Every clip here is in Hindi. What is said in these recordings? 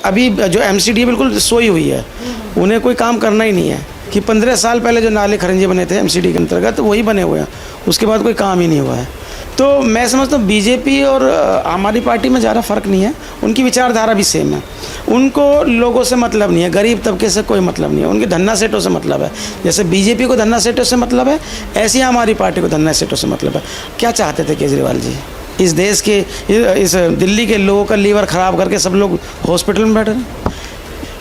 अभी जो एमसीडी बिल्कुल सोई हुई है, उन्हें कोई काम करना ही नहीं है कि 15 साल पहले जो नाले खरंजे बने थे एमसीडी के अंतर्गत वही बने हुए हैं, उसके बाद कोई काम ही नहीं हुआ है। तो मैं समझता हूँ बीजेपी और आम आदमी पार्टी में ज़्यादा फ़र्क नहीं है, उनकी विचारधारा भी सेम है। उनको लोगों से मतलब नहीं है, गरीब तबके से कोई मतलब नहीं है, उनके धन्ना सेठों से मतलब है। जैसे बीजेपी को धन्ना सेठों से मतलब है, ऐसी आम आदमी पार्टी को धन्ना सेठों से मतलब है। क्या चाहते थे केजरीवाल जी? इस देश के, इस दिल्ली के लोगों का लीवर ख़राब करके सब लोग हॉस्पिटल में बैठे हैं।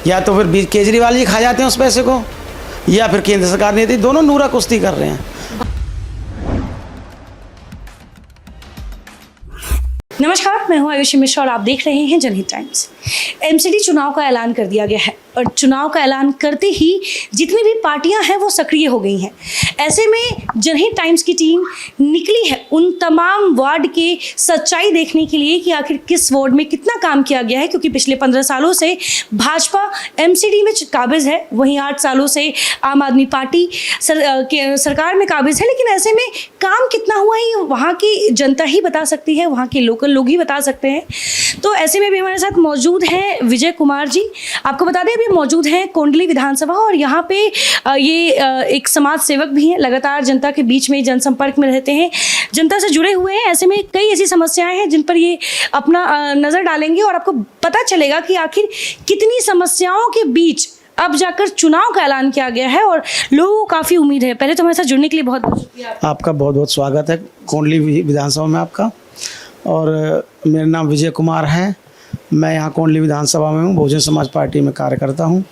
या तो फिर केजरीवाल जी खा जाते हैं उस पैसे को, या फिर केंद्र सरकार नहीं देती। दोनों नूरा कुश्ती कर रहे हैं। नमस्कार, मैं हूं आयुषी मिश्रा और आप देख रहे हैं जनहित टाइम्स। एमसीडी चुनाव का ऐलान कर दिया गया है और चुनाव का ऐलान करते ही जितनी भी पार्टियां हैं वो सक्रिय हो गई हैं। ऐसे में जनहित टाइम्स की टीम निकली है उन तमाम वार्ड के सच्चाई देखने के लिए कि आखिर किस वार्ड में कितना काम किया गया है, क्योंकि पिछले 15 सालों से भाजपा एमसीडी में काबिज है, वहीं 8 सालों से आम आदमी पार्टी सरकार में काबिज है। लेकिन ऐसे में काम कितना हुआ है वहाँ की जनता ही बता सकती है, वहाँ के लोकल लोग ही बता सकते हैं। तो ऐसे में भी हमारे साथ मौजूद हैं विजय कुमार जी। आपको बता दें अभी मौजूद हैं कोंडली विधानसभा, और यहाँ पे ये एक समाज सेवक भी हैं, लगातार जनता के बीच में जनसंपर्क में रहते हैं, जनता से जुड़े हुए हैं। ऐसे में कई ऐसी समस्याएं हैं जिन पर ये अपना नज़र डालेंगे और आपको पता चलेगा कि आखिर कितनी समस्याओं के बीच अब जाकर चुनाव का ऐलान किया गया है और लोगों को काफ़ी उम्मीद है। पहले तो हमारे साथ जुड़ने के लिए बहुत बहुत शुक्रिया। आपका बहुत बहुत स्वागत है कोंडली विधानसभा में आपका। और मेरा नाम विजय कुमार है, मैं यहाँ कोंडली विधानसभा में हूँ, बहुजन समाज पार्टी में कार्य करता हूँ।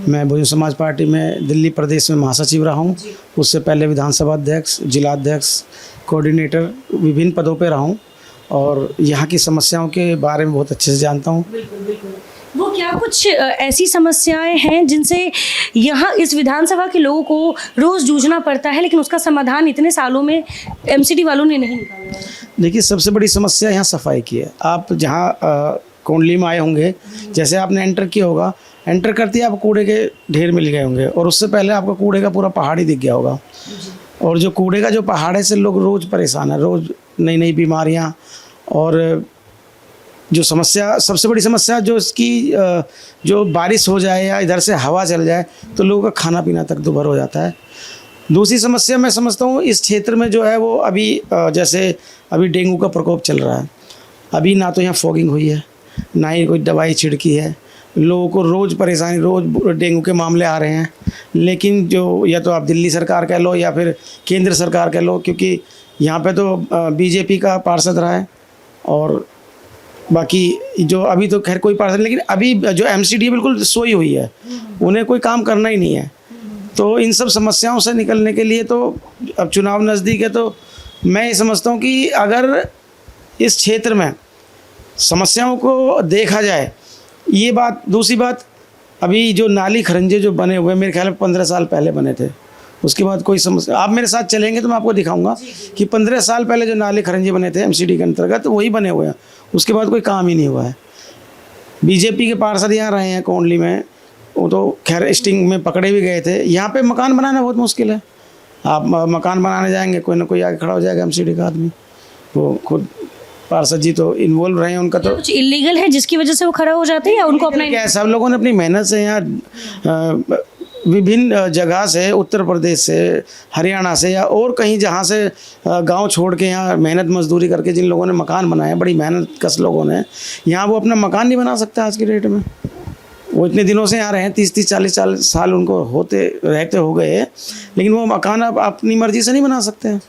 मैं बहुजन समाज पार्टी में दिल्ली प्रदेश में महासचिव रहा हूँ, उससे पहले विधानसभा अध्यक्ष, जिलाध्यक्ष, कोऑर्डिनेटर, विभिन्न पदों पर रहा हूँ और यहाँ की समस्याओं के बारे में बहुत अच्छे से जानता हूँ। वो क्या कुछ ऐसी समस्याएं हैं जिनसे यहाँ इस विधानसभा के लोगों को रोज़ जूझना पड़ता है, लेकिन उसका समाधान इतने सालों में एमसीडी वालों ने नहीं निकाला? देखिए, सबसे बड़ी समस्या यहाँ सफाई की है। आप जहाँ कोंडली में आए होंगे, जैसे आपने एंटर किया होगा, एंटर करते ही आपको कूड़े के ढेर मिल गए होंगे और उससे पहले आपको कूड़े का पूरा पहाड़ ही दिख गया होगा। और जो कूड़े का जो पहाड़ है से लोग रोज़ परेशान है, रोज़ नई नई बीमारियाँ। और जो समस्या, सबसे बड़ी समस्या जो इसकी, जो बारिश हो जाए या इधर से हवा चल जाए तो लोगों का खाना पीना तक दुभर हो जाता है। दूसरी समस्या मैं समझता हूँ इस क्षेत्र में जो है वो अभी जैसे अभी डेंगू का प्रकोप चल रहा है। अभी ना तो यहाँ फॉगिंग हुई है, ना ही कोई दवाई छिड़की है। लोगों को रोज़ परेशानी, रोज़ डेंगू के मामले आ रहे हैं। लेकिन जो, या तो आप दिल्ली सरकार कह लो या फिर केंद्र सरकार कह लो, क्योंकि यहाँ पे तो बीजेपी का पार्षद रहा है और बाकी जो अभी तो खैर कोई पार्षद, लेकिन अभी जो एमसीडी बिल्कुल सोई हुई है, उन्हें कोई काम करना ही नहीं है। तो इन सब समस्याओं से निकलने के लिए तो अब चुनाव नज़दीक है, तो मैं ये समझता हूँ कि अगर इस क्षेत्र में समस्याओं को देखा जाए, ये बात। दूसरी बात, अभी जो नाली खरंजे जो बने हुए मेरे ख्याल में 15 साल पहले बने थे, उसके बाद कोई समस्या, आप मेरे साथ चलेंगे तो मैं आपको दिखाऊंगा कि 15 साल पहले जो नाले खरंजे बने थे एमसीडी के अंतर्गत वही बने हुए हैं, उसके बाद कोई काम ही नहीं हुआ है। बीजेपी के पार्षद यहाँ रहे हैं कोंडली में, वो तो खैर स्टिंग में पकड़े भी गए थे। यहाँ पे मकान बनाना बहुत मुश्किल है। आप मकान बनाने जाएंगे, कोई ना कोई आगे खड़ा हो जाएगा एमसीडी का आदमी। वो खुद पार्षद जी तो इन्वॉल्व रहे हैं, उनका तो कुछ इलीगल है जिसकी वजह से वो खड़ा हो जाते हैं या उनको अपना क्या, सब लोगों ने अपनी मेहनत से यहाँ विभिन्न जगह से, उत्तर प्रदेश से, हरियाणा से या और कहीं जहाँ से गांव छोड़ के यहाँ मेहनत मजदूरी करके जिन लोगों ने मकान बनाए, बड़ी मेहनत कस लोगों ने, यहाँ वो अपना मकान नहीं बना सकता आज की डेट में। वो इतने दिनों से यहाँ रहे हैं, 30-30, 40 साल उनको रहते हो गए, लेकिन वो मकान अब अपनी मर्जी से नहीं बना सकते हैं।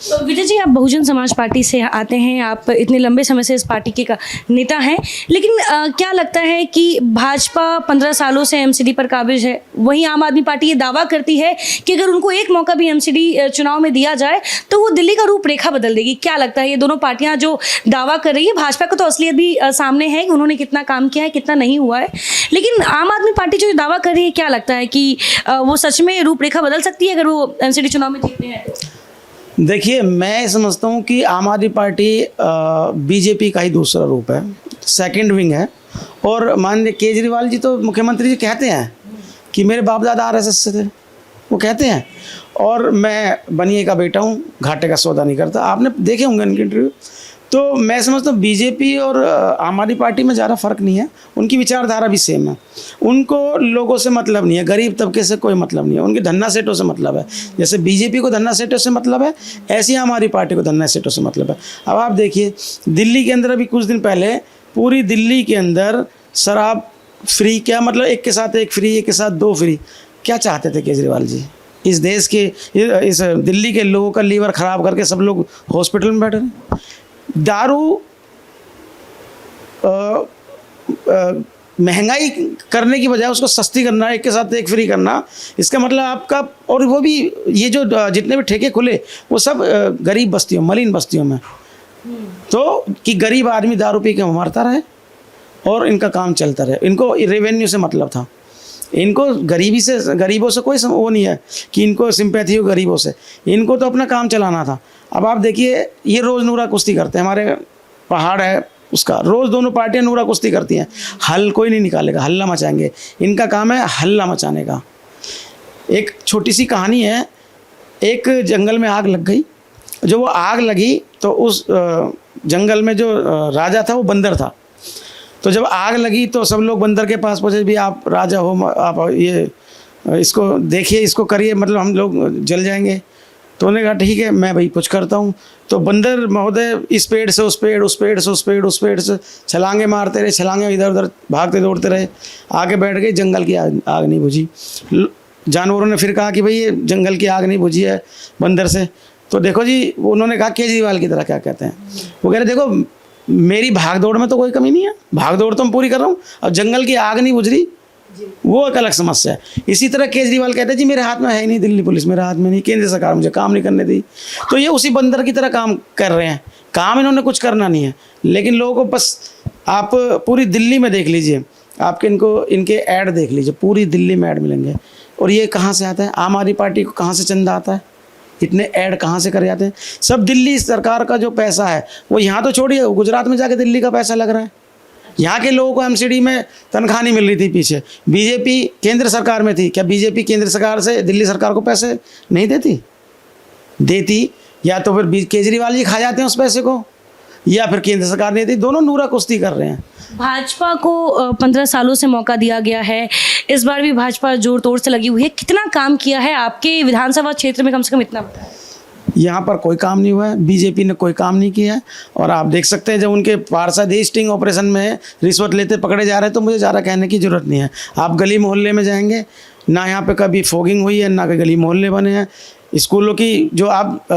तो विजय जी, आप बहुजन समाज पार्टी से आते हैं, आप इतने लंबे समय से इस पार्टी के नेता हैं, लेकिन क्या लगता है कि भाजपा 15 सालों से एमसीडी पर काबिज है, वहीं आम आदमी पार्टी ये दावा करती है कि अगर उनको एक मौका भी एमसीडी चुनाव में दिया जाए तो वो दिल्ली का रूपरेखा बदल देगी। क्या लगता है, ये दोनों पार्टियां जो दावा कर रही है, भाजपा को तो असलियत भी सामने है कि उन्होंने कितना काम किया है, कितना नहीं हुआ है, लेकिन आम आदमी पार्टी जो दावा कर रही है, क्या लगता है कि वो सच में रूपरेखा बदल सकती है अगर वो एमसीडी चुनाव में जीतते हैं? देखिए, मैं समझता हूँ कि आम आदमी पार्टी बीजेपी का ही दूसरा रूप है, सेकंड विंग है। और मान लीजिए केजरीवाल जी तो मुख्यमंत्री जी कहते हैं कि मेरे बाप दादा आरएसएस से थे, वो कहते हैं, और मैं बनिए का बेटा हूँ, घाटे का सौदा नहीं करता। आपने देखे होंगे उनके इंटरव्यू। तो मैं समझता हूँ बीजेपी और आम आदमी पार्टी में ज़्यादा फर्क नहीं है, उनकी विचारधारा भी सेम है। उनको लोगों से मतलब नहीं है, गरीब तबके से कोई मतलब नहीं है, उनके धन्ना सेठों से मतलब है। जैसे बीजेपी को धन्ना सेठों से मतलब है, ऐसी ही हमारी पार्टी को धन्ना सेठों से मतलब है। अब आप देखिए दिल्ली के अंदर अभी कुछ दिन पहले पूरी दिल्ली के अंदर शराब फ्री, क्या मतलब एक के साथ एक फ्री, एक के साथ दो फ्री, क्या चाहते थे केजरीवाल जी? इस देश के इस दिल्ली के लोगों का लीवर ख़राब करके सब लोग हॉस्पिटल में बैठे हैं। दारू महंगाई करने की बजाय उसको सस्ती करना, एक के साथ एक फ्री करना, इसका मतलब आपका, और वो भी ये जो जितने भी ठेके खुले वो सब गरीब बस्तियों, मलिन बस्तियों में, तो कि गरीब आदमी दारू पी के मरता रहे और इनका काम चलता रहे। इनको रेवेन्यू से मतलब था, इनको गरीबी से, गरीबों से कोई वो नहीं है कि इनको सिंपैथी हो गरीबों से, इनको तो अपना काम चलाना था। अब आप देखिए ये रोज़ नूरा कुश्ती करते हैं, हमारे पहाड़ है उसका, रोज़ दोनों पार्टियां नूरा कुश्ती करती हैं, हल कोई नहीं निकालेगा, हल्ला मचाएंगे, इनका काम है हल्ला मचाने का। एक छोटी सी कहानी है, एक जंगल में आग लग गई, जो वो आग लगी तो उस जंगल में जो राजा था वो बंदर था, तो जब आग लगी तो सब लोग बंदर के पास पहुँचे, भी आप राजा हो, आप ये इसको देखिए, इसको करिए, मतलब हम लोग जल जाएंगे। तो उन्होंने कहा ठीक है मैं भाई कुछ करता हूँ। तो बंदर महोदय इस पेड़ से उस पेड़, उस पेड़ से उस पेड़, उस पेड़ से छलांगे मारते रहे, छलांगे इधर उधर भागते दौड़ते रहे, आके बैठ गए, जंगल की आग नहीं बुझी। जानवरों ने फिर कहा कि भाई ये जंगल की आग नहीं बुझी है बंदर से। तो देखो जी उन्होंने कहा केजरीवाल की तरह क्या कहते हैं, वो कह रहे देखो मेरी भाग दौड़ में तो कोई कमी नहीं है, भाग दौड़ तो मैं पूरी कर रहा हूँ, अब जंगल की आग नहीं बुझ रही वो एक अलग समस्या है। इसी तरह केजरीवाल कहते हैं जी मेरे हाथ में है ही नहीं दिल्ली पुलिस, मेरे हाथ में नहीं, केंद्र सरकार मुझे काम नहीं करने दी। तो ये उसी बंदर की तरह काम कर रहे हैं, काम इन्होंने कुछ करना नहीं है, लेकिन लोगों को बस आप पूरी दिल्ली में देख लीजिए, आपके इनके ऐड देख लीजिए, पूरी दिल्ली में ऐड मिलेंगे। और ये कहाँ से आता है? आम आदमी पार्टी को कहाँ से चंदा आता है? इतने ऐड कहाँ से करे जाते हैं? सब दिल्ली सरकार का जो पैसा है वो यहाँ तो छोड़िए, गुजरात में जाके दिल्ली का पैसा लग रहा है। यहाँ के लोगों को एमसीडी में तनख्वाह नहीं मिल रही थी पीछे, बीजेपी केंद्र सरकार में थी, क्या बीजेपी केंद्र सरकार से दिल्ली सरकार को पैसे नहीं देती? या तो फिर केजरीवाल जी खा जाते हैं उस पैसे को, या फिर केंद्र सरकार नहीं देती, दोनों नूरा कुश्ती कर रहे हैं। भाजपा को 15 सालों से मौका दिया गया है, इस बार भी भाजपा जोर तोड़ से लगी हुई है, कितना काम किया है आपके विधानसभा क्षेत्र में? कम से कम इतना बताएं। यहाँ पर कोई काम नहीं हुआ है, बीजेपी ने कोई काम नहीं किया है। और आप देख सकते हैं जब उनके पार्षद स्टिंग ऑपरेशन में रिश्वत लेते पकड़े जा रहे हैं, तो मुझे ज़्यादा कहने की ज़रूरत नहीं है। आप गली मोहल्ले में जाएंगे ना, यहाँ पे कभी फॉगिंग हुई है ना, गली मोहल्ले बने हैं। स्कूलों की जो आप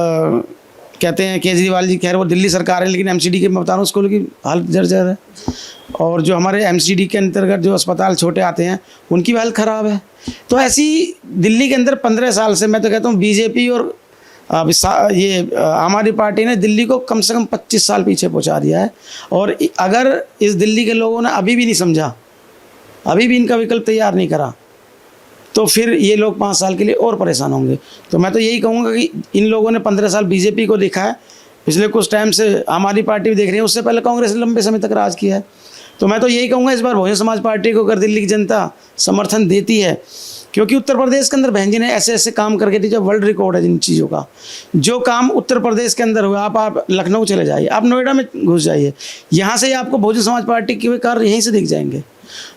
कहते हैं केजरीवाल जी खैर वो दिल्ली सरकार है, लेकिन एमसीडी के मैं बता रहा हूँ स्कूलों की हालत जर्जर है। और जो हमारे एमसीडी के अंतर्गत जो अस्पताल छोटे आते हैं उनकी भी हालत ख़राब है। तो ऐसी दिल्ली के अंदर 15 साल से मैं तो कहता हूँ बीजेपी और ये आम आदमी पार्टी ने दिल्ली को कम से कम 25 साल पीछे पहुंचा दिया है। और अगर इस दिल्ली के लोगों ने अभी भी नहीं समझा, अभी भी इनका विकल्प तैयार नहीं करा, तो फिर ये लोग 5 साल के लिए और परेशान होंगे। तो मैं तो यही कहूँगा कि इन लोगों ने 15 साल बीजेपी को देखा है, पिछले कुछ टाइम से आम आदमी पार्टी भी देख रही है, उससे पहले कांग्रेस ने लंबे समय तक राज किया है। तो मैं तो यही कहूँगा इस बार बहुजन समाज पार्टी को अगर दिल्ली की जनता समर्थन देती है, क्योंकि उत्तर प्रदेश के अंदर बहन जी ने ऐसे ऐसे काम करके दी जो वर्ल्ड रिकॉर्ड है जिन चीज़ों का। जो काम उत्तर प्रदेश के अंदर हुआ, आप लखनऊ चले जाइए, आप नोएडा में घुस जाइए, यहाँ से आपको बहुजन समाज पार्टी के कार्य यहीं से दिख जाएंगे।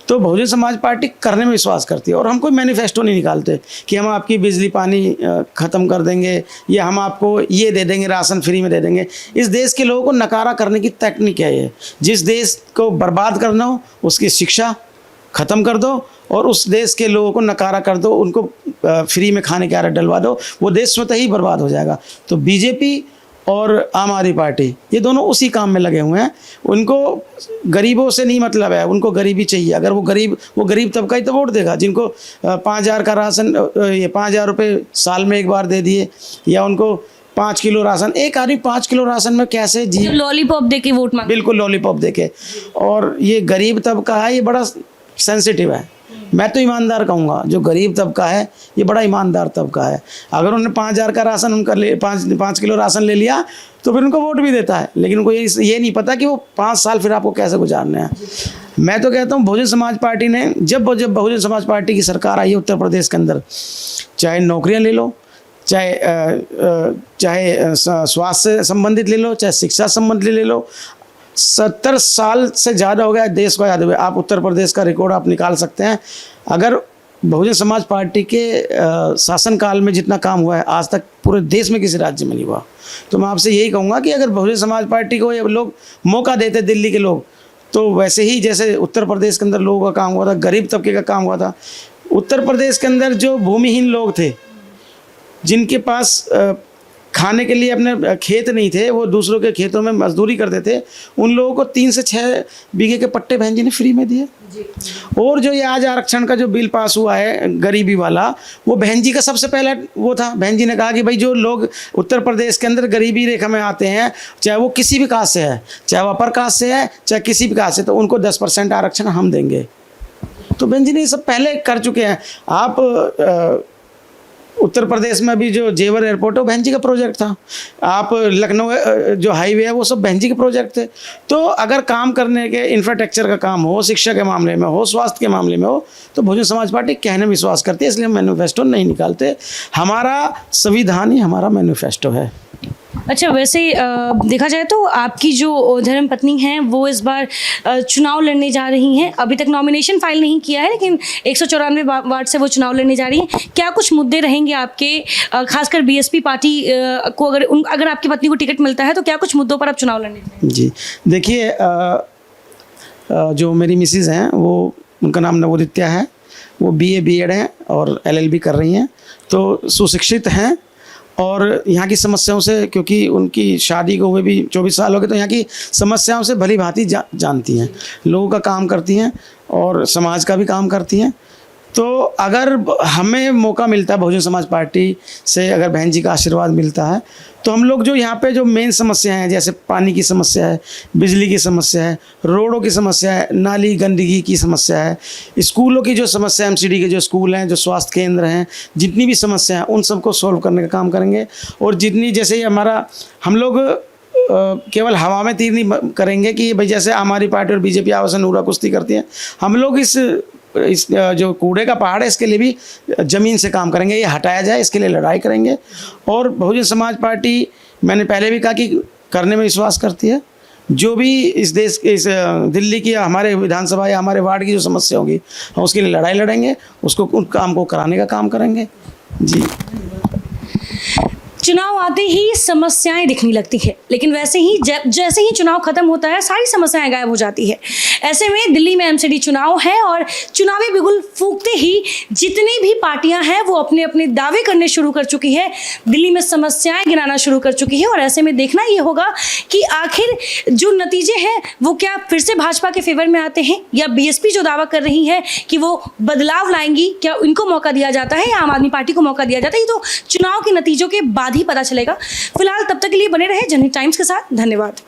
तो बहुजन समाज पार्टी करने में विश्वास करती है, और हम कोई मैनिफेस्टो नहीं निकालते कि हम आपकी बिजली पानी ख़त्म कर देंगे या हम आपको ये दे देंगे, राशन फ्री में दे देंगे। इस देश के लोगों को नकारा करने की टेक्निक है ये। जिस देश को बर्बाद करना हो उसकी शिक्षा ख़त्म कर दो और उस देश के लोगों को नकारा कर दो, उनको फ्री में खाने के आदत डलवा दो, वो देश स्वतः ही बर्बाद हो जाएगा। तो बीजेपी और आम आदमी पार्टी ये दोनों उसी काम में लगे हुए हैं। उनको गरीबों से नहीं मतलब है, उनको गरीबी चाहिए। अगर वो गरीब तबका ही तो वोट देगा, जिनको 5,000 का राशन, ये 5,000 रुपये साल में एक बार दे दिए, या उनको 5 किलो राशन, एक आदमी 5 किलो राशन में कैसे जी, लॉलीपॉप दे के वोट मांग, बिल्कुल लॉलीपॉप दे के। और ये गरीब तबका है, ये बड़ा सेंसिटिव है। मैं तो ईमानदार कहूँगा, जो गरीब तबका है ये बड़ा ईमानदार तबका है। अगर उन्होंने 5,000 का राशन उनका 5 किलो राशन ले लिया तो फिर उनको वोट भी देता है, लेकिन उनको ये नहीं पता कि वो 5 साल फिर आपको कैसे गुजारने हैं। मैं तो कहता हूँ बहुजन समाज पार्टी ने जब बहुजन समाज पार्टी की सरकार आई है उत्तर प्रदेश के अंदर, चाहे नौकरियाँ ले लो, चाहे स्वास्थ्य से संबंधित ले लो, चाहे शिक्षा संबंधित ले लो, 70 साल से ज़्यादा हो गया देश को आज़ाद हुए। आप उत्तर प्रदेश का रिकॉर्ड आप निकाल सकते हैं। अगर बहुजन समाज पार्टी के शासनकाल में जितना काम हुआ है आज तक पूरे देश में किसी राज्य में नहीं हुआ। तो मैं आपसे यही कहूँगा कि अगर बहुजन समाज पार्टी को ये लोग मौका देते, दिल्ली के लोग, तो वैसे ही जैसे उत्तर प्रदेश के अंदर लोगों का काम हुआ था, गरीब तबके का काम हुआ था। उत्तर प्रदेश के अंदर जो भूमिहीन लोग थे, जिनके पास खाने के लिए अपने खेत नहीं थे, वो दूसरों के खेतों में मजदूरी करते थे, उन लोगों को 3 से 6 बीघे के पट्टे बहन जी ने फ्री में दिए। और जो ये आज आरक्षण का जो बिल पास हुआ है गरीबी वाला, वो बहन जी का सबसे पहला वो था। बहन जी ने कहा कि भाई जो लोग उत्तर प्रदेश के अंदर गरीबी रेखा में आते हैं, चाहे वो किसी भी कास्ट से है, चाहे वो अपर कास्ट से है, चाहे किसी भी कास्ट से, तो उनको 10% आरक्षण हम देंगे। तो बहन जी ने ये सब पहले कर चुके हैं। आप उत्तर प्रदेश में भी जो जेवर एयरपोर्ट है वो बहन जी का प्रोजेक्ट था। आप लखनऊ जो हाईवे है वो सब बहन जी के प्रोजेक्ट थे। तो अगर काम करने के इंफ्रास्ट्रक्चर का काम हो, शिक्षा के मामले में हो, स्वास्थ्य के मामले में हो, तो बहुजन समाज पार्टी कहने में विश्वास करती है, इसलिए हम मैनिफेस्टो नहीं निकालते। हमारा संविधान ही हमारा मैनिफेस्टो है। अच्छा, वैसे देखा जाए तो आपकी जो धर्मपत्नी हैं वो इस बार चुनाव लड़ने जा रही हैं। अभी तक नॉमिनेशन फाइल नहीं किया है, लेकिन 194 वार्ड से वो चुनाव लड़ने जा रही हैं। क्या कुछ मुद्दे रहेंगे आपके, खासकर बीएसपी पार्टी को, अगर आपकी पत्नी को टिकट मिलता है तो क्या कुछ मुद्दों पर आप चुनाव लड़ने जाएंगे? जी देखिए, जो मेरी मिसेज हैं वो, उनका नाम नवोदित्या है, वो BA B.Ed हैं और LLB कर रही हैं, तो सुशिक्षित हैं। और यहाँ की समस्याओं से, क्योंकि उनकी शादी को हुए भी 24 साल हो गए, तो यहाँ की समस्याओं से भली भांति जानती हैं, लोगों का काम करती हैं और समाज का भी काम करती हैं। तो अगर हमें मौका मिलता है बहुजन समाज पार्टी से, अगर बहन जी का आशीर्वाद मिलता है, तो हम लोग जो यहाँ पे जो मेन समस्या हैं, जैसे पानी की समस्या है, बिजली की समस्या है, रोडों की समस्या है, नाली गंदगी की समस्या है, स्कूलों की जो समस्या है, MCD के जो स्कूल हैं, जो स्वास्थ्य केंद्र हैं, जितनी भी समस्या हैं उन सबको सॉल्व करने का काम करेंगे। और जितनी, जैसे हमारा, हम लोग केवल हवा में तीर नहीं करेंगे कि भाई जैसे हमारी पार्टी और BJP आपस में नूरा कुश्ती करती है। हम लोग इस जो कूड़े का पहाड़ है इसके लिए भी ज़मीन से काम करेंगे, ये हटाया जाए, इसके लिए लड़ाई करेंगे। और बहुजन समाज पार्टी, मैंने पहले भी कहा कि करने में विश्वास करती है। जो भी इस देश, इस दिल्ली की, हमारे विधानसभा या हमारे वार्ड की जो समस्या होगी, हम उसके लिए लड़ाई लड़ेंगे, उसको, उन काम को कराने का काम करेंगे। जी, चुनाव आते ही समस्याएं दिखने लगती है, लेकिन वैसे ही जैसे ही चुनाव खत्म होता है सारी समस्याएं गायब हो जाती है। ऐसे में दिल्ली में MCD चुनाव है और चुनावी बिगुल फूंकते ही जितनी भी पार्टियां हैं वो अपने अपने दावे करने शुरू कर चुकी है, दिल्ली में समस्याएं गिनाना शुरू कर चुकी है। और ऐसे में देखना ये होगा कि आखिर जो नतीजे हैं वो क्या फिर से भाजपा के फेवर में आते हैं, या BSP जो दावा कर रही है कि वो बदलाव लाएंगी, क्या उनको मौका दिया जाता है या आम आदमी पार्टी को मौका दिया जाता है। ये तो चुनाव के नतीजों के बाद ही पता चलेगा। फिलहाल तब तक के लिए बने रहे जनहित टाइम्स के साथ। धन्यवाद।